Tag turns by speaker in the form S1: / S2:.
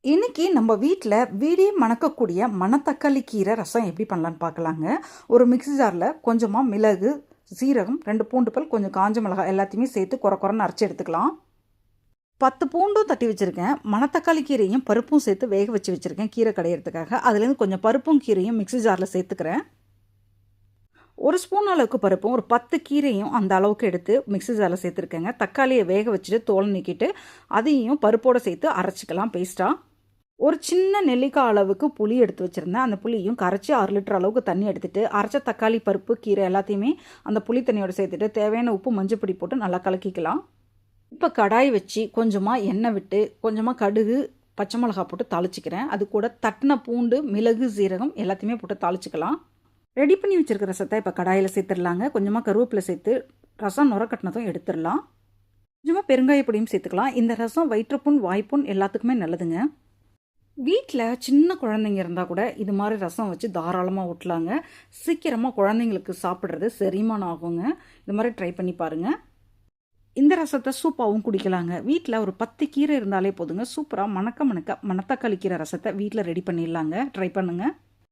S1: இன்னைக்கு நம்ம வீட்டில் வீடே மணக்கக்கூடிய மணத்தக்காளி கீரை ரசம் எப்படி பண்ணலான்னு பார்க்கலாங்க. ஒரு மிக்ஸி ஜாரில் கொஞ்சமாக மிளகு, சீரகம், 2 பூண்டு பல், கொஞ்சம் காஞ்ச மிளகாய் எல்லாத்தையுமே சேர்த்து குறைன்னு அரைச்சி எடுத்துக்கலாம். 10 பூண்டும் தட்டி வச்சுருக்கேன். மணத்தக்காளி கீரையும் பருப்பும் சேர்த்து வேக வச்சு வச்சுருக்கேன் கீரை கடையிறதுக்காக. அதுலேருந்து கொஞ்சம் பருப்பும் கீரையும் மிக்ஸி ஜாரில் சேர்த்துக்கிறேன். 1 ஸ்பூன் அளவுக்கு பருப்பும் ஒரு 10 கீரையும் அந்த அளவுக்கு எடுத்து மிக்ஸி ஜாரில் சேர்த்துருக்கேங்க. தக்காளியை வேக வச்சுட்டு தோல் நீக்கிட்டு அதையும் பருப்போடு சேர்த்து அரைச்சிக்கலாம் பேஸ்ட்டாக. ஒரு சின்ன நெல்லிக்காய் அளவுக்கு புளி எடுத்து வச்சுருந்தேன். அந்த புளியும் கரைச்சி 6 லிட்டர் அளவுக்கு தண்ணி எடுத்துகிட்டு அரைச்ச தக்காளி, பருப்பு, கீரை எல்லாத்தையுமே அந்த புளி தண்ணியோடு சேர்த்துட்டு தேவையான உப்பு, மஞ்சள் பொடி போட்டு நல்லா கலக்கிக்கலாம். இப்போ கடாய் வச்சு கொஞ்சமாக எண்ணெய் விட்டு கொஞ்சமாக கடுகு, பச்சை மிளகா போட்டு தாளிச்சிக்கிறேன். அது கூட தட்டின பூண்டு, மிளகு, சீரகம் எல்லாத்தையுமே போட்டு தாளிச்சிக்கலாம். ரெடி பண்ணி வச்சுருக்க ரசத்தை இப்போ கடாயில் சேர்த்துடலாங்க. கொஞ்சமாக கருவேப்பிலை சேர்த்து ரசம் நுர கட்டினதும் எடுத்துடலாம். கொஞ்சமாக பெருங்காய பொடியும் சேர்த்துக்கலாம். இந்த ரசம் வயிற்றுப்புண், வாய்ப்புண் எல்லாத்துக்குமே நல்லதுங்க. வீட்டில் சின்ன குழந்தைங்க இருந்தால் கூட இது மாதிரி ரசம் வச்சு தாராளமாக ஊட்டலாங்க. சீக்கிரமாக குழந்தைங்களுக்கு சாப்பிட்றது செரிமானம் ஆகுங்க. இது மாதிரி ட்ரை பண்ணி பாருங்கள். இந்த ரசத்தை சூப்பாகவும் குடிக்கலாங்க. வீட்டில் ஒரு 10 கீரை இருந்தாலே போதுங்க. சூப்பராக மணக்க மணக்க மணத்தக்காளி கீரை ரசத்தை வீட்டில் ரெடி பண்ணிடலாங்க. ட்ரை பண்ணுங்கள்.